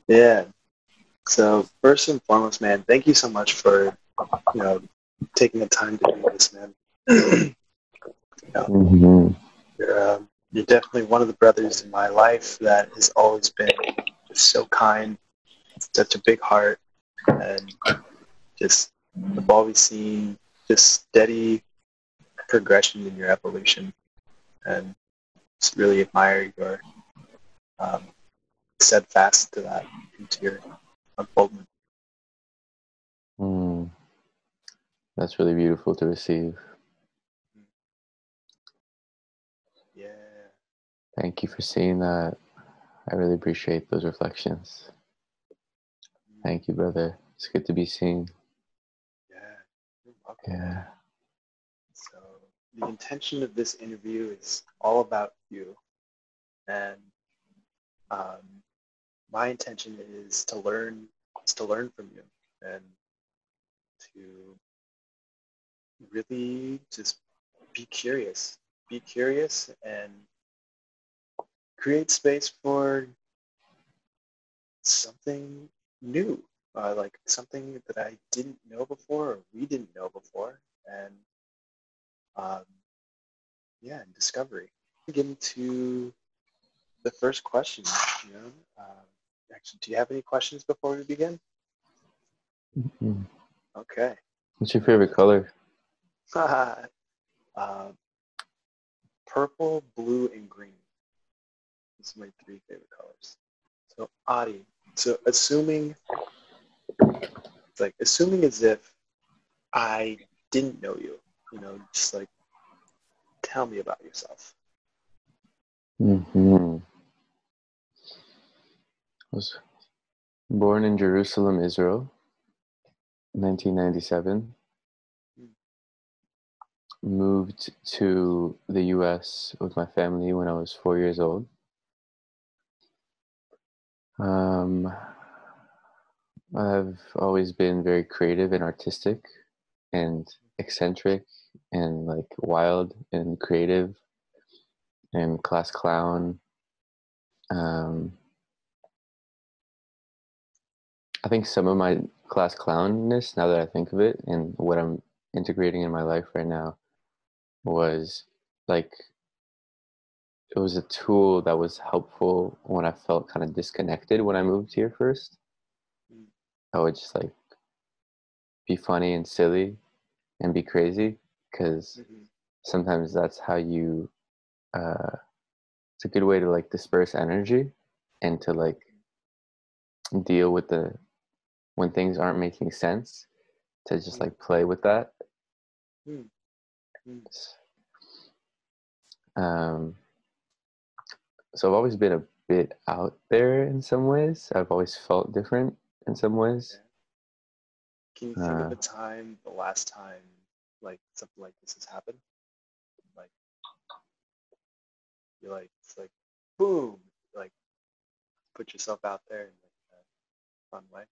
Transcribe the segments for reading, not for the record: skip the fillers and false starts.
Yeah. So first and foremost, man, thank you so much for, you know, taking the time to do this, man. you know, Hmm. you're definitely one of the brothers in my life that has always been just so kind, such a big heart, and just I've always seen just steady progression in your evolution, and just really admire your um, steadfast to that into your unfoldment. Mm, that's really beautiful to receive. Yeah. Thank you for seeing that. I really appreciate those reflections. Thank you, brother. It's good to be seen. Yeah. You're welcome, man. Yeah. So the intention of this interview is all about you, and um, my intention is to learn from you, and to really just be curious, and create space for something new, like something that I didn't know before, or we didn't know before, and um, yeah, and discovery. Get into the first question. You know, actually, do you have any questions before we begin? Mm. Okay. What's your favorite color? uh, purple, blue, and green. These are my three favorite colors. So, Adi. So, assuming as if I didn't know you. Just like tell me about yourself. Hmm. I was born in Jerusalem, Israel, 1997. Moved to the US with my family when I was 4 years old. Um, I've always been very creative and artistic and eccentric and like wild and creative and class clown. Um, I think some of my class clownness, now that I think of it, and what I'm integrating in my life right now, was like it was a tool that was helpful when I felt kind of disconnected when I moved here first. Mm, I would just like be funny and silly and be crazy because mhm, sometimes that's how you it's a good way to like disperse energy and to like deal with the when things aren't making sense, to just mm, like play with that. mm, mm, um so I've always been a bit out there in some ways. I've always felt different in some ways. yeah. Can you think of uh a time, the last time, like something like this has happened? Like you're like it's like boom, like put yourself out there in like a fun way.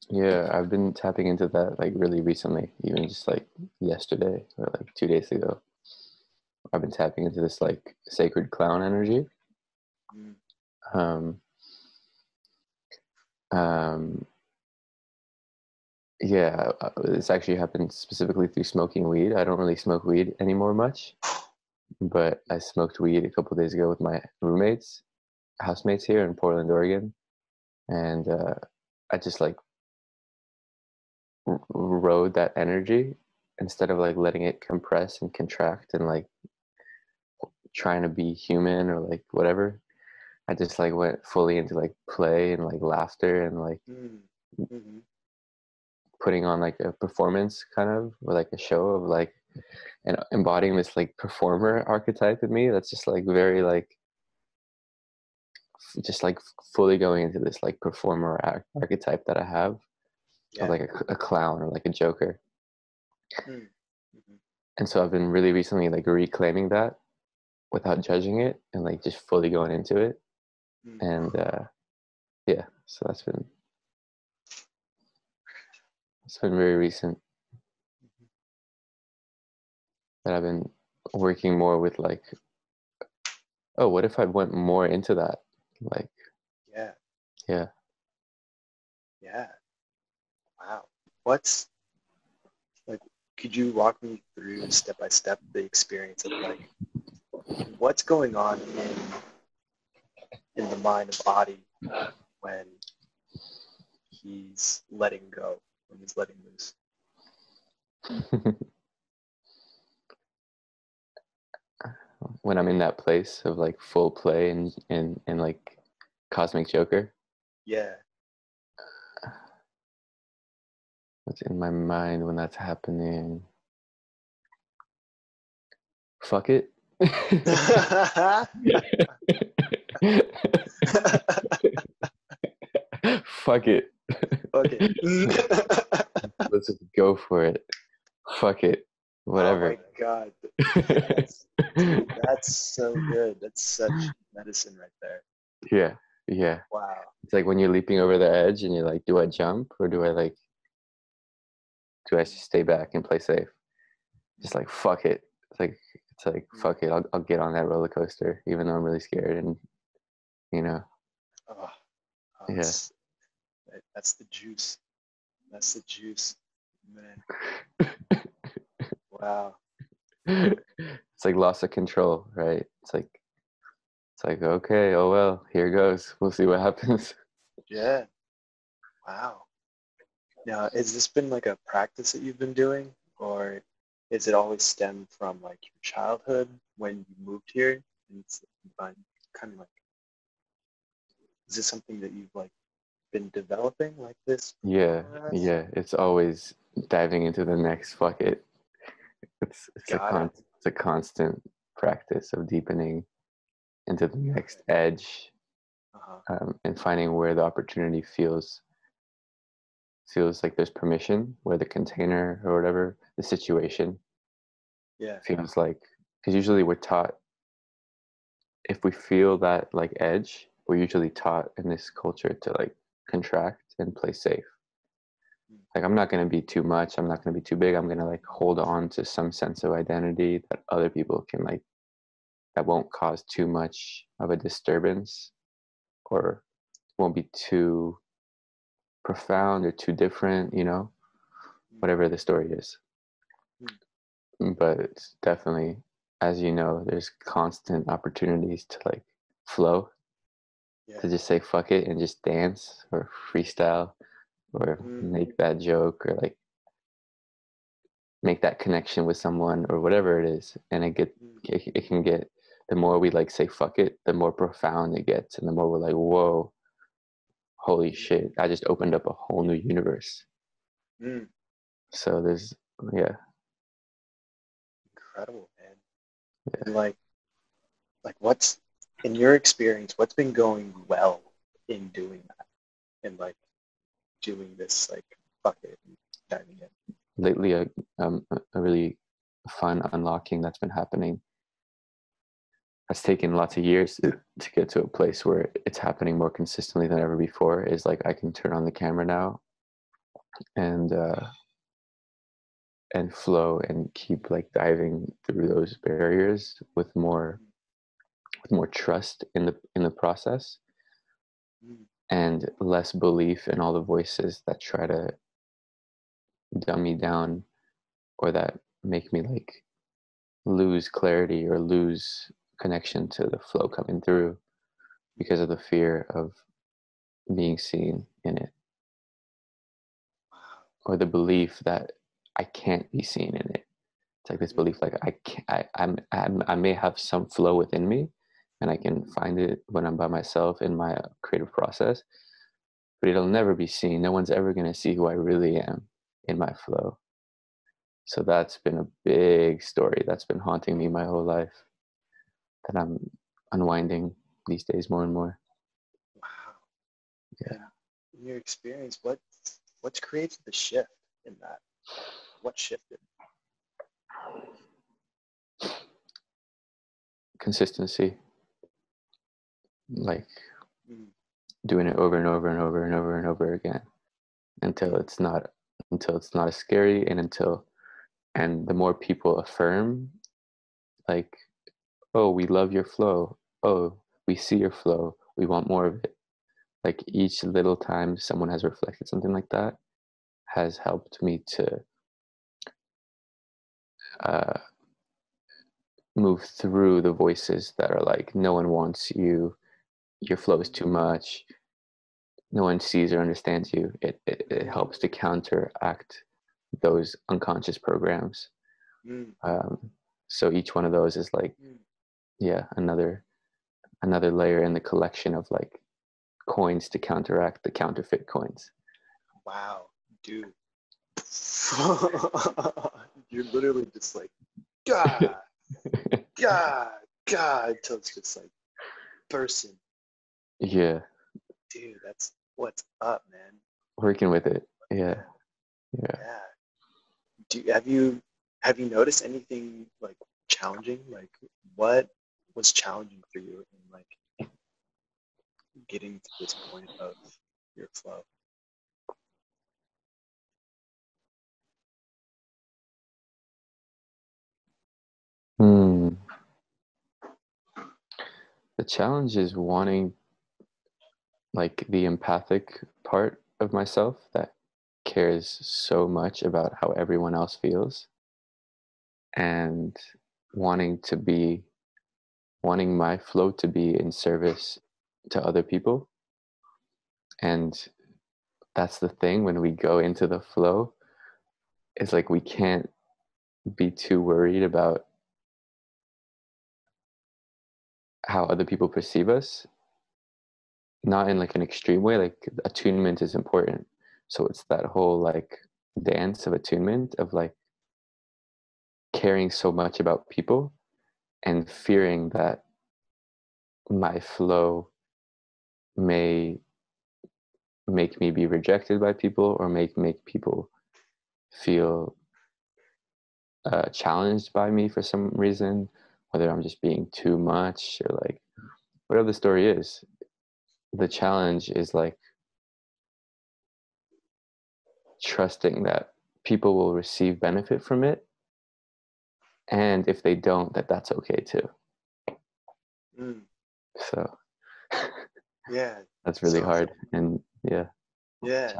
yeah, I've been tapping into that like really recently, even just like yesterday or like 2 days ago. I've been tapping into this like sacred clown energy. Mm, um um Yeah, this actually happened specifically through smoking weed. I don't really smoke weed anymore much, but I smoked weed a couple of days ago with my roommates, housemates here in Portland, Oregon, and I just like rode that energy instead of like letting it compress and contract and like trying to be human or like whatever. I just like went fully into like play and like laughter and like mm, mm, putting on like a performance kind of or like a show of like and embodying this like performer archetype in me that's just like very like just like fully going into this like performer archetype that I have of yeah. like a clown or like a joker. Mm, mhm, And so I've been really recently like reclaiming that without judging it and like just fully going into it. mm, And yeah, so it's been very recent mhm. that I've been working more with like, oh, what if I went more into that, like Yeah. Yeah. Wow. What's like, could you walk me through step by step the experience of like what's going on in the mind of Adi when he's letting go, when he's letting loose? When I'm in that place of like full play and like cosmic Joker, Yeah. what's in my mind when that's happening? Fuck it. Fuck it. Okay. Let's just go for it. Fuck it. Oh Whatever. my God. Yes. Dude, that's so good. That's such medicine right there. Yeah. Yeah. Wow. It's like when you're leaping over the edge and you're like, do I jump or do I just stay back and play safe? Just like fuck it. It's like fuck it. I'll get on that roller coaster even though I'm really scared and you know. Oh, Yeah. that's the juice. That's the juice, man. Wow. It's like loss of control, right? It's like okay, oh well, here goes. We'll see what happens. Yeah. Wow. Now, has this been like a practice that you've been doing, or is it always stemmed from like your childhood when you moved here? And it's kind of like, is this something that you've like been developing like this Yeah, process? yeah. It's always diving into the next fuck it. Got it. It's a constant practice of deepening into the Got next it. edge, Uh-huh. and finding where the opportunity feels like there's permission, where the container or whatever the situation Yeah. feels like. Because usually we're taught, if we feel that like edge, we're usually taught in this culture to like contract and play safe. Like I'm not going to be too much, I'm not going to be too big, I'm going to like hold on to some sense of identity that other people can like, that won't cause too much of a disturbance or won't be too profound or too different, you know, whatever the story is. But it's definitely, as you know, there's constant opportunities to like flow, Yeah. to just say fuck it and just dance or freestyle or make that joke or like make that connection with someone or whatever it is. And it can get, the more we like say fuck it, the more profound it gets and the more we're like, whoa, holy shit, I just opened up a whole new universe. So there's, yeah. Incredible, man. Yeah. And like what's in your experience, what's been going well in doing that and like doing this like fuck it and diving in? Lately, a really fun unlocking that's been happening. It's taken lots of years to get to a place where it's happening more consistently than ever before. Is like I can turn on the camera now and flow and keep like diving through those barriers with more trust in the process and less belief in all the voices that try to dumb me down or that make me like lose clarity or lose connection to the flow coming through because of the fear of being seen in it or the belief that I can't be seen in it. It's like this belief like I can't, I may have some flow within me and I can find it when I'm by myself in my creative process, but it'll never be seen. No one's ever going to see who I really am in my flow. So that's been a big story that's been haunting me my whole life that I'm unwinding these days more and more. Wow. Yeah. And in your experience, what's created the shift in that? What shifted? Consistency, like doing it over and over and over and over and over again until it's not as scary and the more people affirm like, oh, we love your flow, oh, we see your flow, we want more of it, like each little time someone has reflected something like that has helped me to uh, move through the voices that are like, no one wants you, your flow is too much, no one sees or understands you. It helps to counteract those unconscious programs. So each one of those is like, yeah, another layer in the collection of like coins to counteract the counterfeit coins. Wow, dude. You're literally just like, God, until it's just like bursting. Yeah. Dude, that's what's up, man. Working with it. Yeah. Have you noticed anything like challenging? Like, what was challenging for you in like getting to this point of your flow? The challenge is wanting like the empathic part of myself that cares so much about how everyone else feels, and wanting my flow to be in service to other people. And that's the thing, when we go into the flow, it's like we can't be too worried about how other people perceive us, not in like an extreme way. Like attunement is important, so it's that whole like dance of attunement of like caring so much about people and fearing that my flow may make me be rejected by people, or make people feel challenged by me for some reason, whether I'm just being too much or like whatever the story is. The challenge is like trusting that people will receive benefit from it, and if they don't, that's okay too. So yeah, that's really hard. And yeah,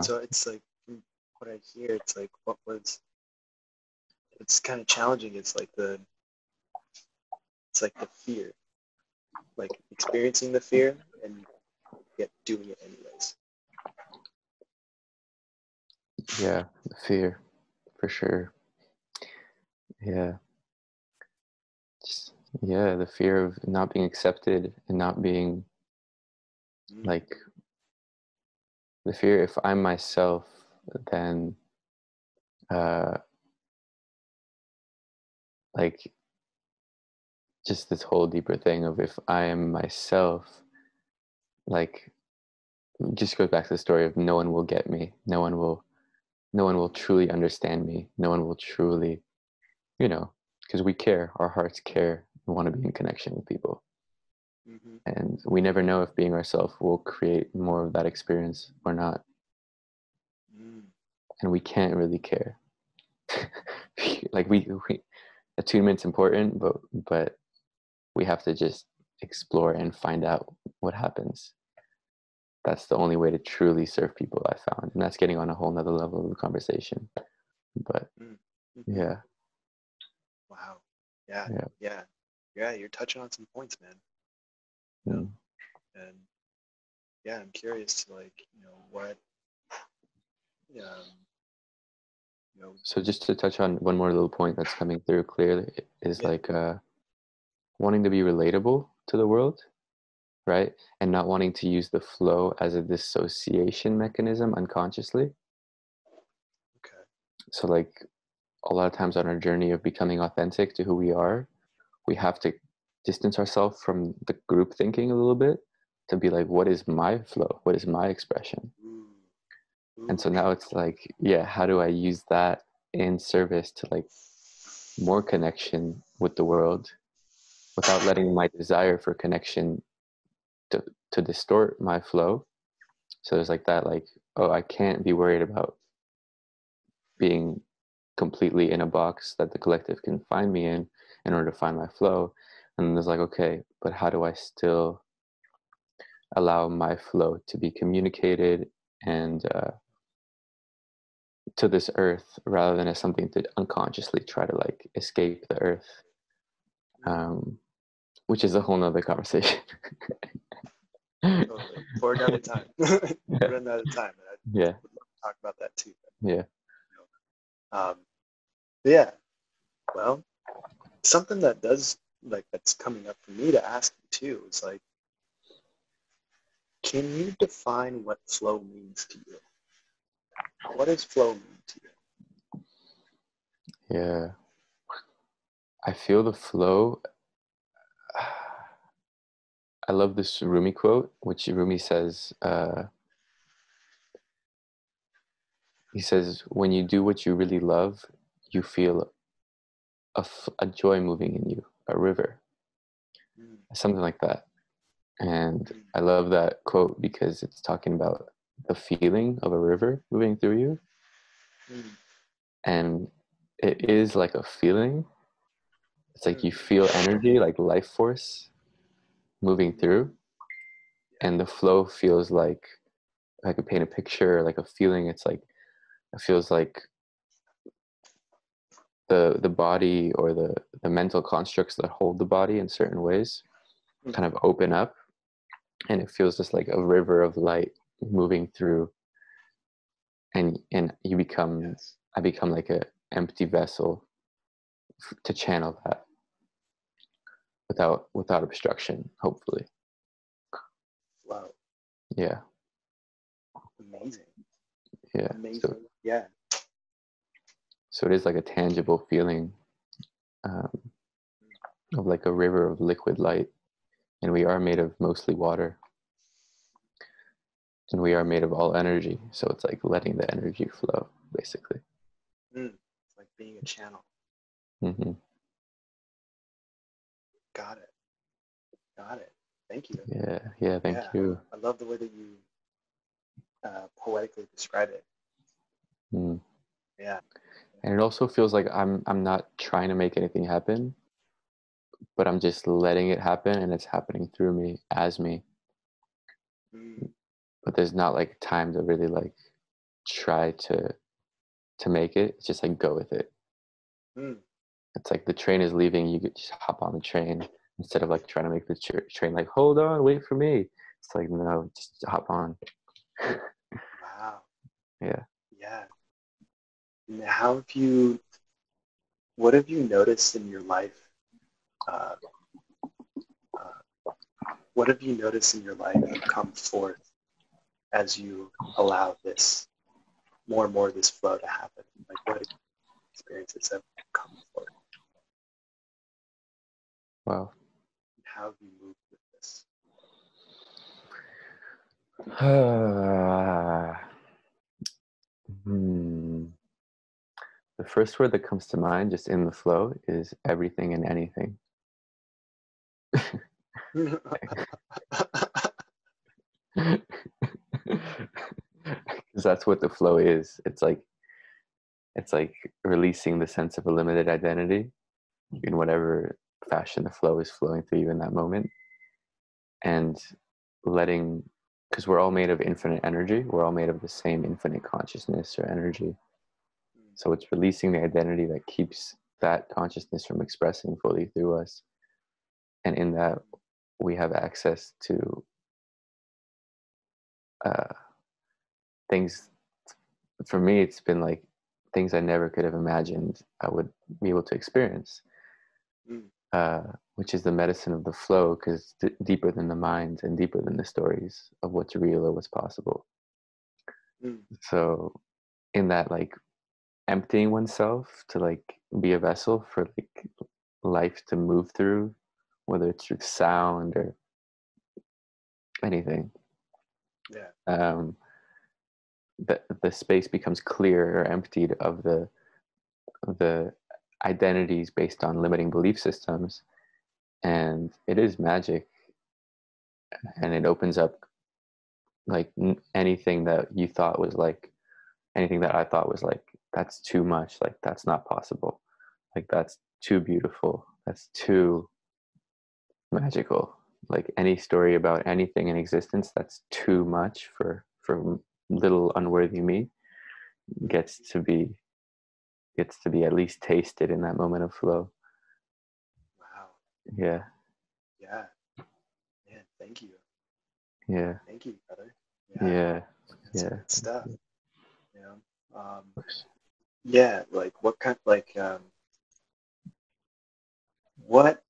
so it's like, from what I hear, it's like it's kind of challenging. It's like the fear, like experiencing the fear and yet doing it anyways. Yeah, the fear, for sure. Yeah. Just, yeah, the fear of not being accepted and not being like, the fear if I'm myself, then like just this whole deeper thing of, if I am myself, like, just goes back to the story of no one will get me, no one will truly understand me, no one will truly, because we care, our hearts care, we want to be in connection with people. And we never know if being ourselves will create more of that experience or not. And we can't really care. Like we attunement's important, but we have to just explore and find out what happens. That's the only way to truly serve people, I found. And that's getting on a whole nother level of the conversation. But yeah. Wow. Yeah, you're touching on some points, man. And yeah, I'm curious to like, what so just to touch on one more little point that's coming through clearly is like wanting to be relatable to the world, right? And not wanting to use the flow as a dissociation mechanism unconsciously. Okay. So like a lot of times on our journey of becoming authentic to who we are, we have to distance ourselves from the group thinking a little bit to be like, what is my flow? What is my expression? And so now it's like, yeah, how do I use that in service to like more connection with the world without letting my desire for connection to distort my flow? So there's like that, like, oh, I can't be worried about being completely in a box that the collective can find me in order to find my flow. And there's like, okay, but how do I still allow my flow to be communicated and to this earth, rather than as something to unconsciously try to like escape the earth, which is a whole nother conversation. Totally. For another time. For another time. And I Yeah. would love to talk about that too. Yeah. Yeah. Well, something that does like that's coming up for me to ask you too is like, can you define what flow means to you? What does flow mean to you? Yeah. I feel the flow. I love this Rumi quote, which Rumi says, he says, when you do what you really love, you feel a joy moving in you, a river, something like that. And I love that quote because it's talking about the feeling of a river moving through you. And it is like a feeling. It's like you feel energy, like life force moving through. And the flow feels like, if I could paint a picture, like a feeling, it's like, it feels like the body or the mental constructs that hold the body in certain ways kind of open up, and it feels just like a river of light moving through, and you become, I become like a empty vessel to channel that without obstruction, hopefully. Flow. Yeah. Amazing. Yeah. Amazing. So, yeah. So it is like a tangible feeling of like a river of liquid light, and we are made of mostly water, and we are made of all energy. So it's like letting the energy flow, basically. It's like being a channel. Mm-hmm. Got it. Got it. Thank you. Yeah. Thank you. I love the way that you poetically describe it. Yeah. And it also feels like I'm not trying to make anything happen, but I'm just letting it happen, and it's happening through me, as me. But there's not like time to really like try to make it. It's just like go with it. It's like the train is leaving, you could just hop on the train instead of like trying to make the train like, hold on, wait for me. It's like, no, just hop on. Wow. Yeah. What have you noticed in your life? What have you noticed in your life come forth as you allow this more and more of this flow to happen? Like, what experiences have come forth? Wow. How have you moved with this? The first word that comes to mind just in the flow is everything and anything. Because that's what the flow is. It's like releasing the sense of a limited identity in whatever fashion the flow is flowing through you in that moment, and letting, because we're all made of infinite energy, we're all made of the same infinite consciousness or energy. So it's releasing the identity that keeps that consciousness from expressing fully through us, and in that we have access to things. For me, it's been like things I never could have imagined I would be able to experience, which is the medicine of the flow, because it's deeper than the mind and deeper than the stories of what's real or what's possible. So in that, like, emptying oneself to like be a vessel for like life to move through, whether it's through sound or anything, the space becomes clear or emptied of the identities based on limiting belief systems, and it is magic, and it opens up like anything that you thought was like, anything that I thought was like, that's too much, like that's not possible, like that's too beautiful, that's too magical. like any story about anything in existence that's too much for little unworthy me gets to be at least tasted in that moment of flow. Wow. Yeah. Yeah. Man, thank you. Yeah. Thank you, brother. Yeah. That's some Yeah. good stuff. You know? Yeah, like what kind, like what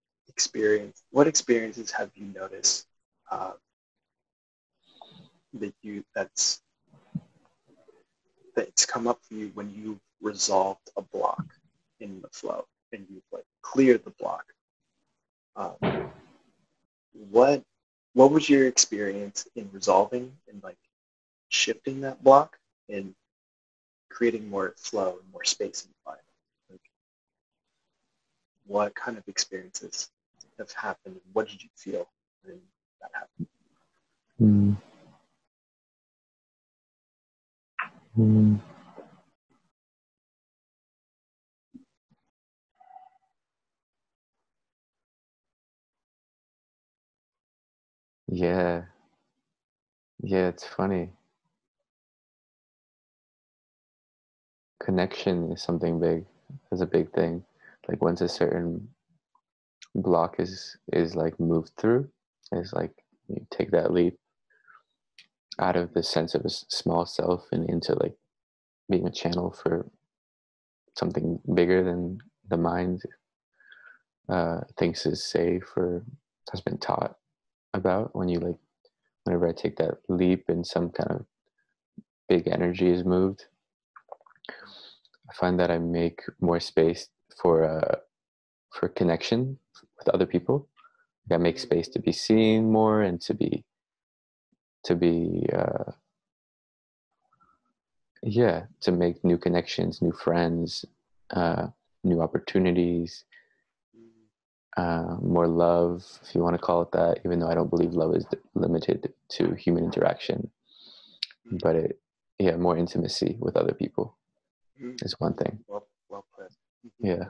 experiences have you noticed uh, that's come up for you when you resolved a block in the flow and you've like cleared the block? What what was your experience in resolving and like shifting that block and creating more flow and more space in your life? Like, what kind of experiences have happened? What did you feel when that happened? Mm. Mm. Yeah. Yeah, it's funny. Connection is something big. Is a big thing. Like once a certain block is like moved through, is like you take that leap out of the sense of a small self and into like being a channel for something bigger than the mind thinks is safe or has been taught about. When you like, whenever I take that leap and some kind of big energy is moved, I find that I make more space for connection with other people. I make space to be seen more and to be yeah, to make new connections, new friends, new opportunities, more love, if you want to call it that, even though I don't believe love is limited to human interaction. But yeah, more intimacy with other people is one thing. Well put. Yeah.